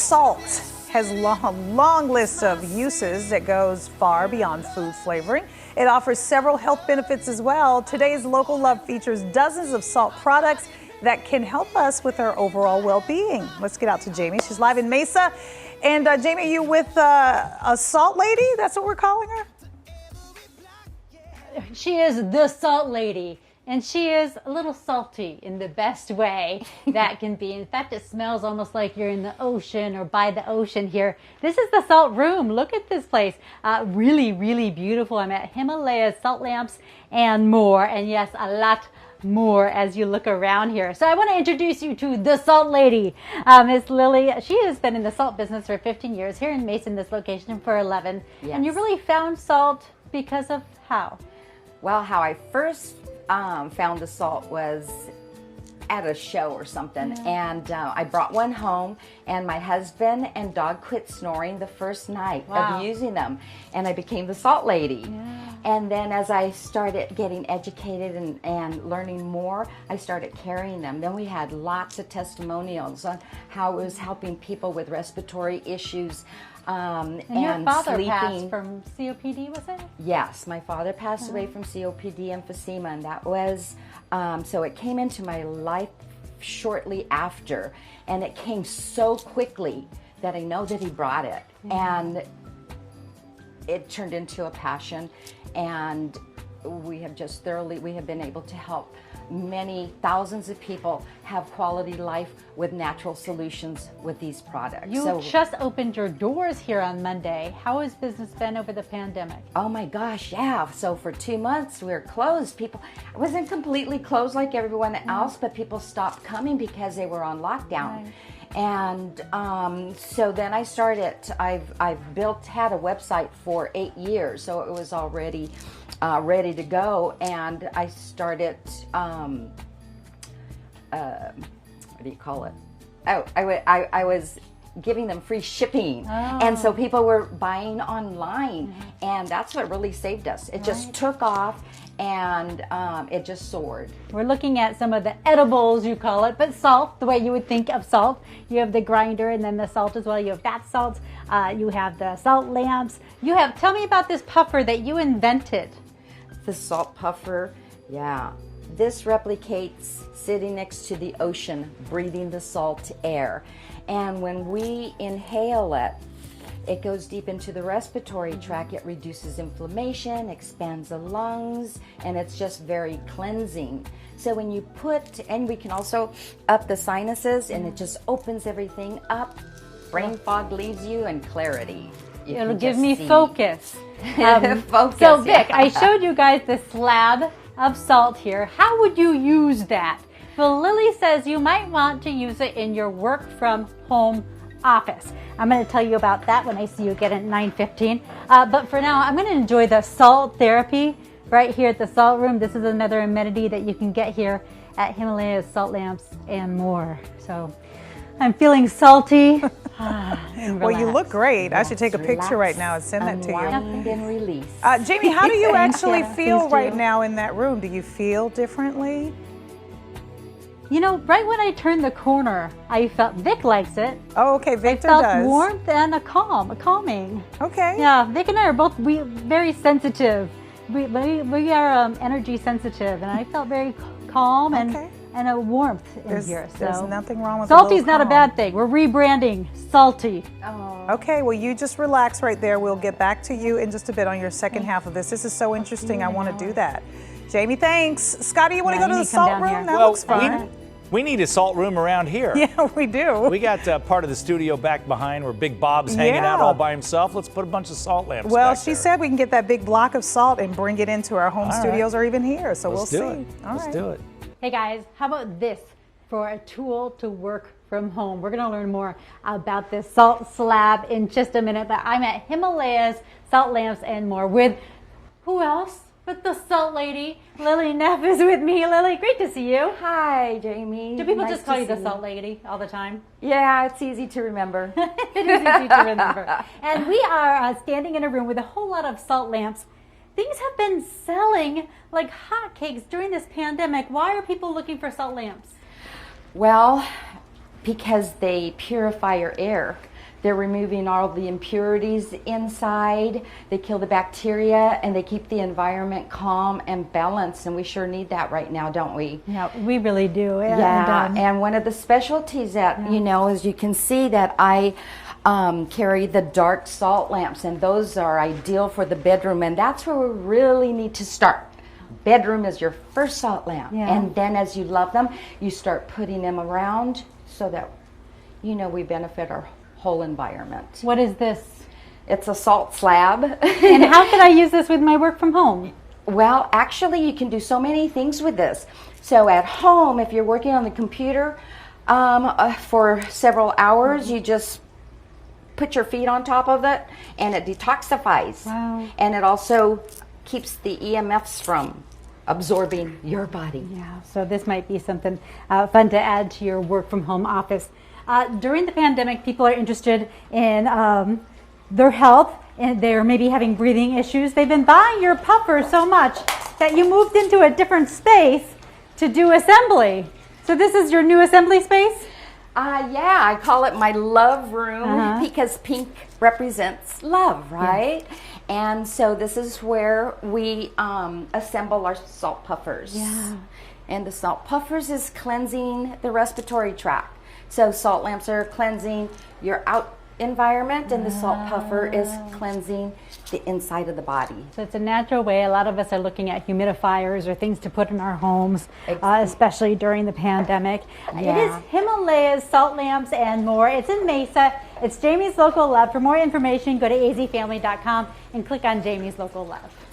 Salt has a long list of uses that goes far beyond food flavoring. It offers several health benefits as well. Today's Local Love features dozens of salt products that can help us with our overall well-being. Let's get out to Jamie. She's live in Mesa. And Jamie, are you with a salt lady? That's what we're calling her? She is the salt lady. And she is a little salty in the best way that can be. In fact, it smells almost like you're in the ocean or by the ocean here. This is the salt room. Look at this place. Really, really beautiful. I'm at Himalayan Salt Lamps and more. And yes, a lot more as you look around here. So I want to introduce you to the salt lady, Miss Lily. She has been in the salt business for 15 years here in Mesa, in this location for 11. Yes. And you really found salt because of how? Well, how I first found the salt was at a show or something, and I brought one home, and my husband and dog quit snoring the first night of using them, and I became the salt lady. And then as I started getting educated and learning more, I started carrying them. Then we had lots of testimonials on how it was helping people with respiratory issues. And your father passed from COPD, was it? Yes, my father passed away from COPD emphysema, and that was, so it came into my life shortly after, and it came so quickly that I know that he brought it, and it turned into a passion, and we have been able to help many thousands of people have quality life with natural solutions with these products. You just opened your doors here on Monday. How has business been over the pandemic? Oh my gosh, yeah. So for 2 months we were closed. It wasn't completely closed like everyone else, but people stopped coming because they were on lockdown. And so then I started, I've had a website for 8 years, so it was already ready to go, and I started, what do you call it? Oh, I was giving them free shipping, and so people were buying online, and that's what really saved us. It just took off, and it just soared. We're looking at some of the edibles, you call it, but salt, the way you would think of salt. You have the grinder and then the salt as well. You have bath salts, you have the salt lamps. Tell me about this puffer that you invented. The salt puffer, yeah. This replicates sitting next to the ocean, breathing the salt air. And when we inhale it, it goes deep into the respiratory tract. It reduces inflammation, expands the lungs, and it's just very cleansing. So when you and we can also up the sinuses, and it just opens everything up. Brain fog leaves you, and clarity. It'll give me focus. Focus. So Vic, I showed you guys the slab of salt here. How would you use that? Well, Lily says you might want to use it in your work from home office. I'm going to tell you about that when I see you again at 9:15. But for now, I'm going to enjoy the salt therapy right here at the salt room. This is another amenity that you can get here at Himalayan Salt Lamps and more. So I'm feeling salty. Well, you look great. I should take a picture right now and send that to you. And release. Jamie, how do you actually feel right now in that room? Do you feel differently? You know, right when I turned the corner, I felt, Vic likes it. Oh, okay, Victor does. I felt warmth and a calming. Okay. Yeah, Vic and I are both very sensitive. We are energy sensitive, and I felt very calm and a warmth in here. So there's nothing wrong with Salty's not a bad thing. We're rebranding Salty. Oh. Okay, well, you just relax right there. We'll get back to you in just a bit on your second half of this. This is so interesting. I want to do that. Jamie, thanks. Scotty, you want to go to the salt room? That looks fun. We need a salt room around here. Yeah, we do. We got part of the studio back behind where Big Bob's hanging out all by himself. Let's put a bunch of salt lamps Well, back she there. said we can get that big block of salt and bring it into our home studios or even here. So we'll see. Let's do it. Hey guys, how about this for a tool to work from home? We're going to learn more about this salt slab in just a minute. But I'm at Himalaya's Salt Lamps and more with who else? But the salt lady, Lily Neff, is with me. Lily, great to see you. Hi, Jamie. Do people just call you the salt lady all the time? Yeah, it's easy to remember. It is easy to remember. And we are standing in a room with a whole lot of salt lamps. Things have been selling like hotcakes during this pandemic. Why are people looking for salt lamps? Well, because they purify your air. They're removing all the impurities inside. They kill the bacteria and they keep the environment calm and balanced. And we sure need that right now, don't we? Yeah, we really do. Yeah, and one of the specialties that, you know, as you can see that I carry the dark salt lamps, and those are ideal for the bedroom. And that's where we really need to start. Bedroom is your first salt lamp. Yeah. And then as you love them, you start putting them around so that, you know, we benefit our whole environment. What is this? It's a salt slab. And how can I use this with my work from home? Well, actually, you can do so many things with this. So at home, if you're working on the computer for several hours, you just put your feet on top of it, and it detoxifies. Wow. And it also keeps the EMFs from absorbing your body. Yeah, so this might be something fun to add to your work from home office. During the pandemic, people are interested in their health, and they're maybe having breathing issues. They've been buying your puffer so much that you moved into a different space to do assembly. So this is your new assembly space? Yeah, I call it my love room because pink represents love, right? Yes. And so this is where we assemble our salt puffers. Yeah. And the salt puffers is cleansing the respiratory tract. So salt lamps are cleansing your out environment, and the salt puffer is cleansing the inside of the body. So it's a natural way. A lot of us are looking at humidifiers or things to put in our homes, especially during the pandemic. Yeah. It is Himalayas, salt lamps, and more. It's in Mesa. It's Jamie's Local Love. For more information, go to azfamily.com and click on Jamie's Local Love.